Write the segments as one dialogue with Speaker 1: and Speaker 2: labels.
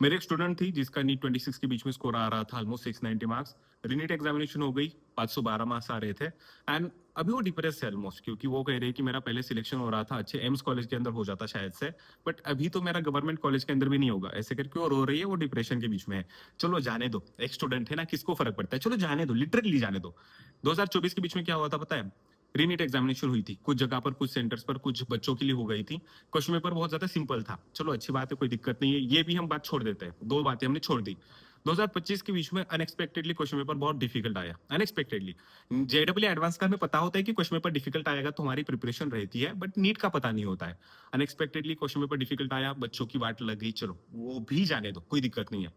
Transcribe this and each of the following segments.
Speaker 1: मेरे एक स्टूडेंट थी जिसका नीट 26 के बीच में स्कोर आ रहा था ऑलमोस्ट 690 मार्क्स। रीनीट एग्जामिनेशन हो गई, 512 मार्क्स आ रहे थे। एंड अभी वो डिप्रेस है ऑलमोस्ट, क्योंकि वो कह रही है कि मेरा पहले सिलेक्शन हो रहा था अच्छे एम्स कॉलेज के अंदर हो जाता शायद से, बट अभी तो मेरा गवर्नमेंट कॉलेज के अंदर भी नहीं होगा। ऐसे करके वो रो रही है, वो डिप्रेशन के बीच में है। चलो जाने दो, एक स्टूडेंट है ना, किसको फर्क पड़ता है, चलो जाने दो, लिटरली जाने दो। 2024 के बीच में क्या हुआ था पता है? रीनीट एग्जामिनेशन हुई थी कुछ जगह पर, कुछ सेंटर्स पर, कुछ बच्चों के लिए हो गई थी। क्वेश्चन पेपर बहुत ज्यादा सिंपल था, चलो अच्छी बात है, कोई दिक्कत नहीं है, ये भी हम बात छोड़ देते हैं, दो बातें हमने छोड़ दी। 2025 के बीच में अनएक्सपेक्टेडली क्वेश्चन पेपर बहुत डिफिकल्ट आया, अनएक्सपेक्टेडली। जेडब्ल्यू एडवांस का हमें पता होता है कि क्वेश्चन पेपर डिफिकल्ट आएगा तो हमारी प्रिपरेशन रहती है, बट नीट का पता नहीं होता है। अनएक्सपेक्टेडली क्वेश्चन पेपर डिफिकल्ट आया, बच्चों की वाट लग गई, चलो वो भी जाने दो, कोई दिक्कत नहीं है।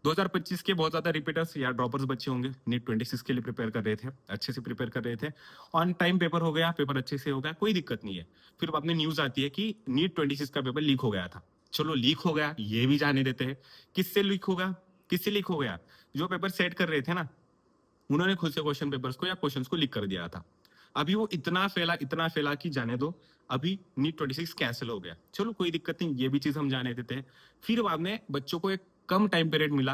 Speaker 1: 2025 के बहुत ज्यादा रिपीटर्स या ड्रॉपर्स बच्चे होंगे, नीट 26 के लिए प्रिपेयर कर रहे थे, अच्छे से प्रिपेयर कर रहे थे, ऑन टाइम पेपर हो गया, पेपर अच्छे से हो गया, कोई दिक्कत नहीं है। फिर बाद में न्यूज आती है कि नीट 26 का पेपर लीक हो गया था। चलो लीक हो गया, ये भी जाने देते हैं। किससे लीक हो गया? किससे लीक हो गया? जो पेपर सेट कर रहे थे ना, उन्होंने खुद से क्वेश्चन पेपर्स को या क्वेश्चंस को लीक कर दिया था। अभी वो इतना फैला कि जाने दो। अभी नीट 26 कैंसिल हो गया, चलो कोई दिक्कत नहीं, ये भी चीज हम जाने देते हैं। फिर बाद में बच्चों को एक कम टाइम पीरियड मिला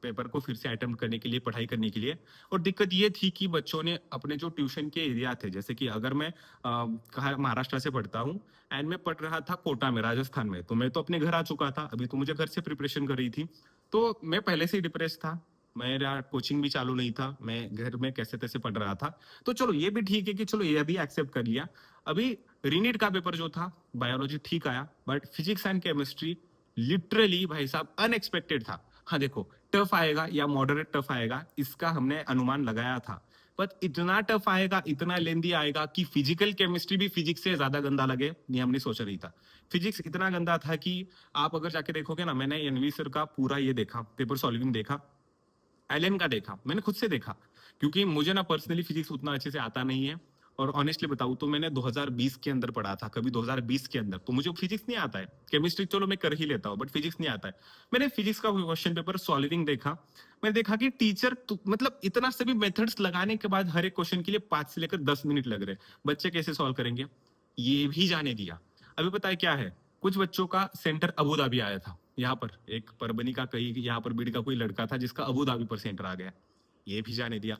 Speaker 1: पेपर को फिर से अटेम्प्ट करने के लिए, पढ़ाई करने के लिए। और दिक्कत ये थी कि बच्चों ने अपने जो ट्यूशन के एरिया थे, जैसे कि अगर मैं कहा महाराष्ट्र से पढ़ता हूँ एंड मैं पढ़ रहा था कोटा में, राजस्थान में, तो मैं तो अपने घर आ चुका था, अभी तो मुझे घर से प्रिपरेशन कर रही थी। तो मैं पहले से ही डिप्रेस था, मेरा कोचिंग भी चालू नहीं था, मैं घर में कैसे तैसे पढ़ रहा था। तो चलो ये भी ठीक है कि चलो ये भी एक्सेप्ट कर लिया। अभी रीनीट का पेपर जो था, बायोलॉजी ठीक आया, but physics and chemistry literally भाई साहब अनएक्सपेक्टेड था। हाँ देखो, टफ आएगा या मॉडरेट टफ आएगा इसका हमने अनुमान लगाया था, पर इतना टफ आएगा, इतना लेंदी आएगा कि फिजिकल केमिस्ट्री भी फिजिक्स से ज्यादा गंदा लगे, ये हमने सोचा नहीं था। फिजिक्स इतना गंदा था कि आप अगर जाके देखोगे ना, मैंने एनवी सर का पूरा ये देखा, पेपर सॉल्विंग देखा, एलन का देखा, मैंने खुद से देखा, क्योंकि मुझे ना पर्सनली फिजिक्स उतना अच्छे से आता नहीं है। और ऑनेस्टली बताऊं तो मैंने 2020 के अंदर पढ़ा था, कभी 2020 के अंदर, तो मुझे फिजिक्स नहीं आता है। केमिस्ट्री चलो मैं कर ही लेता हूँ, बट फिजिक्स नहीं आता है। मैंने फिजिक्स का क्वेश्चन पेपर सॉल्विंग देखा, मैंने देखा कि टीचर मतलब इतना सभी मेथड्स लगाने के बाद हर एक क्वेश्चन के लिए 5 से लेकर 10 मिनट लग रहे, बच्चे कैसे सॉल्व करेंगे? ये भी जाने दिया। अभी पता है क्या है? कुछ बच्चों का सेंटर अबू धाबी आया था, यहाँ पर एक परबनी का, कहीं यहाँ पर बीड़ का कोई लड़का था जिसका अबू धाबी पर सेंटर आ गया, ये भी जाने दिया।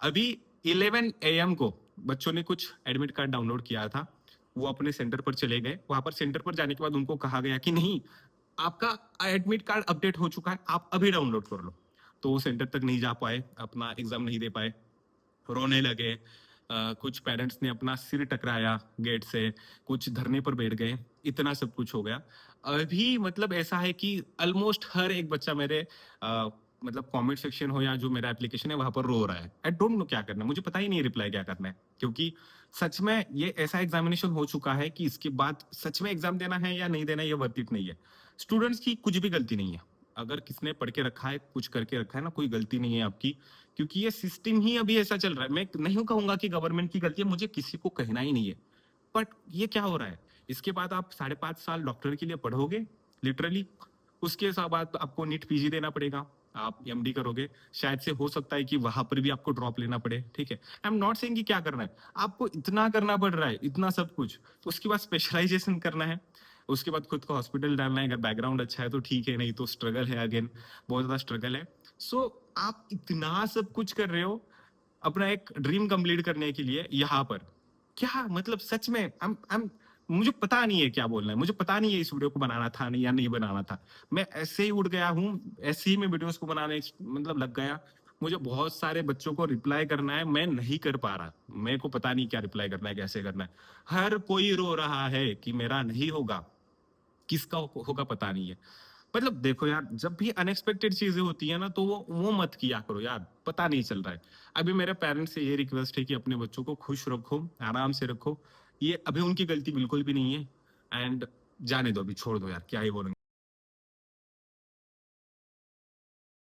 Speaker 1: अभी 11 AM को बच्चों ने कुछ एडमिट कार्ड डाउनलोड किया था, वो अपने सेंटर पर चले गए, वहां पर सेंटर पर जाने के बाद उनको कहा गया कि नहीं, आपका एडमिट कार्ड अपडेट हो चुका है, आप अभी डाउनलोड कर लो। तो वो सेंटर तक नहीं जा पाए, अपना एग्जाम नहीं दे पाए, रोने लगे। कुछ पेरेंट्स ने अपना सिर टकराया गेट से, कुछ धरने पर बैठ गए, इतना सब कुछ हो गया। अभी मतलब ऐसा है कि ऑलमोस्ट हर एक बच्चा मेरे मतलब कमेंट सेक्शन हो या जो मेरा एप्लीकेशन है वहां पर रो रहा है। आई डोंट नो क्या करना है, मुझे पता ही नहीं रिप्लाई क्या करना है, क्योंकि सच में ये ऐसा एग्जामिनेशन हो चुका है कि इसके बाद सच में एग्जाम देना है या नहीं देना, ये वर्थ इट नहीं है। स्टूडेंट्स की कुछ भी गलती नहीं है, अगर किसने पढ़ के रखा है, कुछ करके रखा है ना, कोई गलती नहीं है आपकी, क्योंकि ये सिस्टम ही अभी ऐसा चल रहा है। मैं नहीं कहूंगा कि गवर्नमेंट की गलती है, मुझे किसी को कहना ही नहीं है, बट ये क्या हो रहा है? इसके बाद आप 5.5 साल डॉक्टर के लिए पढ़ोगे लिटरली, उसके बाद आपको नीट पीजी देना पड़ेगा, आप एमडी करोगे, शायद से हो सकता है कि वहां पर भी आपको ड्रॉप लेना पड़े, ठीक है। आई एम नॉट सेइंग कि क्या करना है, आपको इतना करना पड़ रहा है, इतना सब कुछ। उसके बाद स्पेशलाइजेशन करना है, उसके बाद खुद को हॉस्पिटल डालना है, अगर बैकग्राउंड अच्छा है तो ठीक है, नहीं तो स्ट्रगल है, अगेन बहुत ज्यादा स्ट्रगल है। सो आप इतना सब कुछ कर रहे हो अपना एक ड्रीम कंप्लीट करने के लिए यहाँ पर, क्या मतलब सच में मुझे पता नहीं है क्या बोलना है, मुझे पता नहीं है इस वीडियो को बनाना था नहीं या नहीं बनाना था। मैं ऐसे ही उड़ गया हूँ, ऐसे ही मैं वीडियोस को बनाने मतलब लग गया। मुझे बहुत सारे बच्चों को रिप्लाई करना है, मैं नहीं कर पा रहा, मेरे को पता नहीं क्या रिप्लाई करना है, कैसे करना है। हर कोई रो रहा है कि मेरा नहीं होगा, किसका होगा पता नहीं है। मतलब देखो यार, जब भी अनएक्सपेक्टेड चीजें होती है ना, तो वो मत किया करो यार, पता नहीं चल रहा है। अभी मेरे पेरेंट्स से ये रिक्वेस्ट है कि अपने बच्चों को खुश रखो, आराम से रखो, ये अभी उनकी गलती बिल्कुल भी नहीं है। एंड जाने दो, अभी छोड़ दो यार, क्या ही बोलेंगे।